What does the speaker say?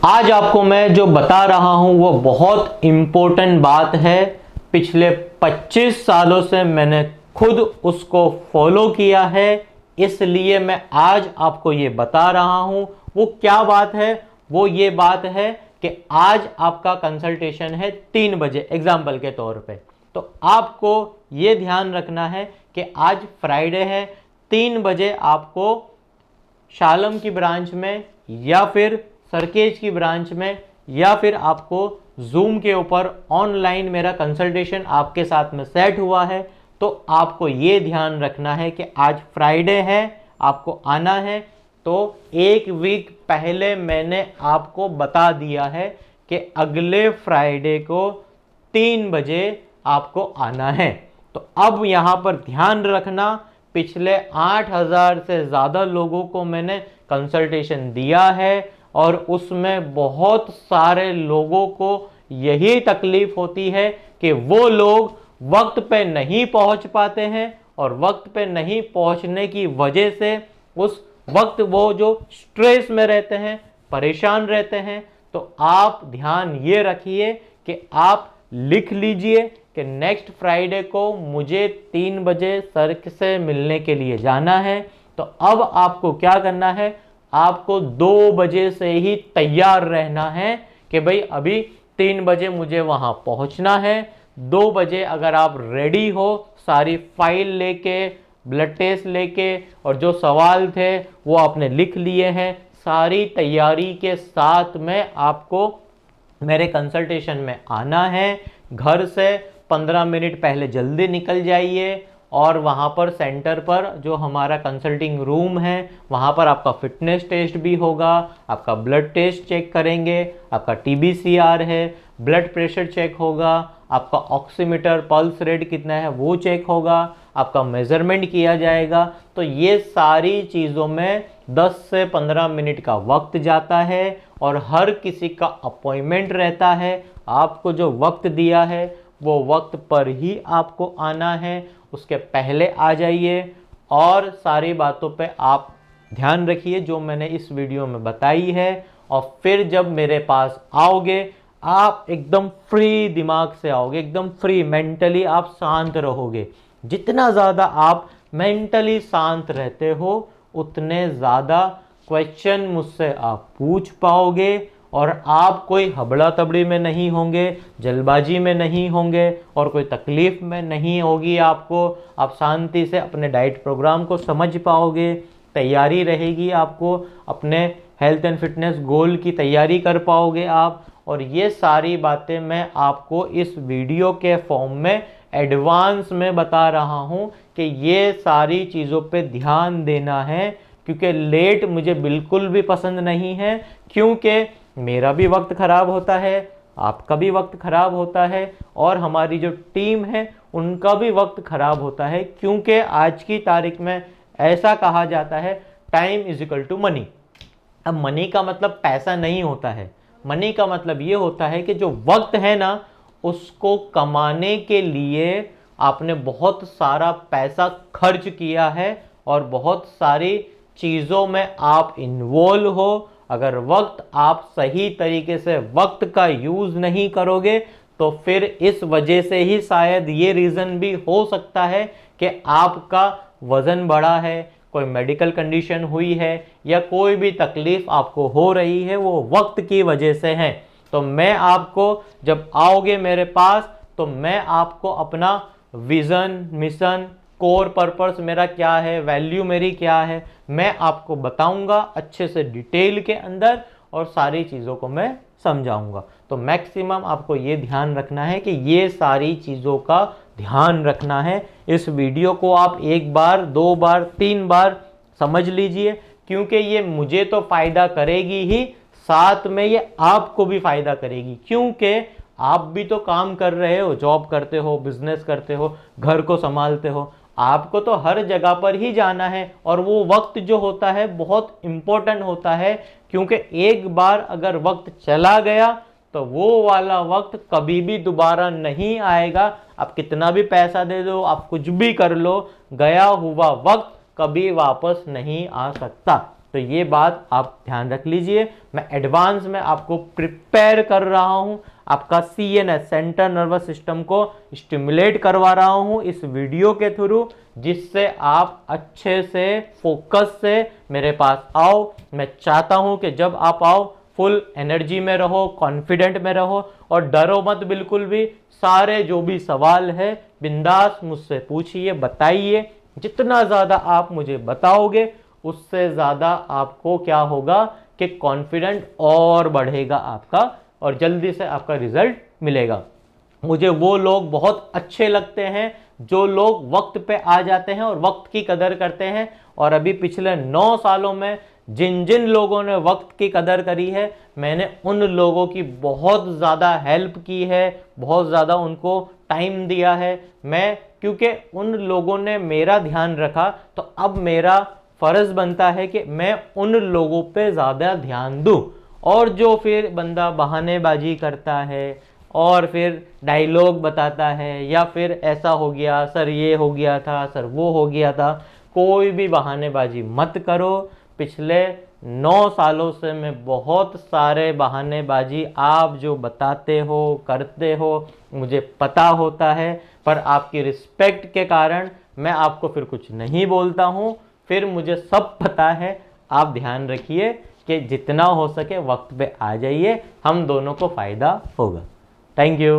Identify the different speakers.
Speaker 1: आज आपको मैं जो बता रहा हूं वो बहुत इम्पोर्टेंट बात है। पिछले 25 सालों से मैंने खुद उसको फॉलो किया है, इसलिए मैं आज आपको ये बता रहा हूं। वो क्या बात है? वो ये बात है कि आज आपका कंसल्टेशन है 3 बजे एग्जाम्पल के तौर पे। तो आपको ये ध्यान रखना है कि आज फ्राइडे है, 3 बजे आपको शालम की ब्रांच में या फिर सरकेज की ब्रांच में या फिर आपको जूम के ऊपर ऑनलाइन मेरा कंसल्टेशन आपके साथ में सेट हुआ है। तो आपको ये ध्यान रखना है कि आज फ्राइडे है, आपको आना है। तो एक वीक पहले मैंने आपको बता दिया है कि अगले फ्राइडे को 3 बजे आपको आना है। तो अब यहाँ पर ध्यान रखना, पिछले 8,000 से ज़्यादा लोगों को मैंने कंसल्टेशन दिया है और उसमें बहुत सारे लोगों को यही तकलीफ होती है कि वो लोग वक्त पे नहीं पहुंच पाते हैं और वक्त पे नहीं पहुंचने की वजह से उस वक्त वो जो स्ट्रेस में रहते हैं, परेशान रहते हैं। तो आप ध्यान ये रखिए कि आप लिख लीजिए कि नेक्स्ट फ्राइडे को मुझे 3 बजे सर से मिलने के लिए जाना है। तो अब आपको क्या करना है, आपको 2 बजे से ही तैयार रहना है कि भाई अभी 3 बजे मुझे वहां पहुंचना है। 2 बजे अगर आप रेडी हो, सारी फाइल लेके, ब्लड टेस्ट लेके और जो सवाल थे वो आपने लिख लिए हैं, सारी तैयारी के साथ में आपको मेरे कंसल्टेशन में आना है। घर से 15 मिनट पहले जल्दी निकल जाइए और वहाँ पर सेंटर पर जो हमारा कंसल्टिंग रूम है वहाँ पर आपका फिटनेस टेस्ट भी होगा, आपका ब्लड टेस्ट चेक करेंगे, आपका TBCR है, ब्लड प्रेशर चेक होगा, आपका ऑक्सीमीटर पल्स रेट कितना है वो चेक होगा, आपका मेजरमेंट किया जाएगा। तो ये सारी चीज़ों में 10 से 15 मिनट का वक्त जाता है और हर किसी का अपॉइंटमेंट रहता है। आपको जो वक्त दिया है वो वक्त पर ही आपको आना है, उसके पहले आ जाइए। और सारी बातों पे आप ध्यान रखिए जो मैंने इस वीडियो में बताई है। और फिर जब मेरे पास आओगे आप एकदम फ्री दिमाग से आओगे, एकदम फ्री, मेंटली आप शांत रहोगे। जितना ज़्यादा आप मेंटली शांत रहते हो उतने ज़्यादा क्वेश्चन मुझसे आप पूछ पाओगे और आप कोई हबड़ा तबड़ी में नहीं होंगे, जल्दबाजी में नहीं होंगे और कोई तकलीफ में नहीं होगी आपको। आप शांति से अपने डाइट प्रोग्राम को समझ पाओगे, तैयारी रहेगी आपको, अपने हेल्थ एंड फिटनेस गोल की तैयारी कर पाओगे आप। और ये सारी बातें मैं आपको इस वीडियो के फॉर्म में एडवांस में बता रहा हूँ कि ये सारी चीज़ों पे ध्यान देना है, क्योंकि लेट मुझे बिल्कुल भी पसंद नहीं है। क्योंकि मेरा भी वक्त ख़राब होता है, आपका भी वक्त ख़राब होता है और हमारी जो टीम है उनका भी वक्त ख़राब होता है। क्योंकि आज की तारीख में ऐसा कहा जाता है time is equal to money. अब मनी का मतलब पैसा नहीं होता है, मनी का मतलब ये होता है कि जो वक्त है ना उसको कमाने के लिए आपने बहुत सारा पैसा खर्च किया है और बहुत सारी चीज़ों में आप इन्वॉल्व हो। अगर वक्त आप सही तरीके से वक्त का यूज़ नहीं करोगे तो फिर इस वजह से ही शायद ये रीज़न भी हो सकता है कि आपका वज़न बढ़ा है, कोई मेडिकल कंडीशन हुई है या कोई भी तकलीफ़ आपको हो रही है, वो वक्त की वजह से है। तो मैं आपको जब आओगे मेरे पास तो मैं आपको अपना विज़न, मिशन, कोर पर्पस मेरा क्या है, वैल्यू मेरी क्या है, मैं आपको बताऊंगा अच्छे से डिटेल के अंदर और सारी चीज़ों को मैं समझाऊंगा। तो मैक्सिमम आपको ये ध्यान रखना है कि ये सारी चीज़ों का ध्यान रखना है। इस वीडियो को आप 1 बार, 2 बार, 3 बार समझ लीजिए, क्योंकि ये मुझे तो फ़ायदा करेगी ही, साथ में ये आपको भी फ़ायदा करेगी। क्योंकि आप भी तो काम कर रहे हो, जॉब करते हो, बिजनेस करते हो, घर को संभालते हो, आपको तो हर जगह पर ही जाना है और वो वक्त जो होता है बहुत इम्पोर्टेंट होता है। क्योंकि एक बार अगर वक्त चला गया तो वो वाला वक्त कभी भी दोबारा नहीं आएगा। आप कितना भी पैसा दे दो, आप कुछ भी कर लो, गया हुआ वक्त कभी वापस नहीं आ सकता। तो ये बात आप ध्यान रख लीजिए। मैं एडवांस में आपको प्रिपेयर कर रहा हूँ, आपका CNS सेंट्रल नर्वस सिस्टम को स्टिमुलेट करवा रहा हूँ इस वीडियो के थ्रू, जिससे आप अच्छे से फोकस से मेरे पास आओ। मैं चाहता हूँ कि जब आप आओ फुल एनर्जी में रहो, कॉन्फिडेंट में रहो और डरो मत बिल्कुल भी। सारे जो भी सवाल है बिंदास मुझसे पूछिए, बताइए। जितना ज़्यादा आप मुझे बताओगे उससे ज़्यादा आपको क्या होगा कि कॉन्फिडेंट और बढ़ेगा आपका और जल्दी से आपका रिजल्ट मिलेगा। मुझे वो लोग बहुत अच्छे लगते हैं जो लोग वक्त पे आ जाते हैं और वक्त की कदर करते हैं। और अभी पिछले 9 सालों में जिन जिन लोगों ने वक्त की कदर करी है, मैंने उन लोगों की बहुत ज़्यादा हेल्प की है, बहुत ज़्यादा उनको टाइम दिया है। मैं क्योंकि उन लोगों ने मेरा ध्यान रखा, तो अब मेरा फ़र्ज़ बनता है कि मैं उन लोगों पे ज़्यादा ध्यान दूं। और जो फिर बंदा बहानेबाजी करता है और फिर डायलॉग बताता है या फिर ऐसा हो गया सर, ये हो गया था सर, वो हो गया था, कोई भी बहानेबाजी मत करो। पिछले 9 सालों से मैं बहुत सारे बहानेबाजी आप जो बताते हो, करते हो, मुझे पता होता है, पर आपकी रिस्पेक्ट के कारण मैं आपको फिर कुछ नहीं बोलता हूँ। फिर मुझे सब पता है। आप ध्यान रखिए कि जितना हो सके वक्त पे आ जाइए, हम दोनों को फ़ायदा होगा। Thank you.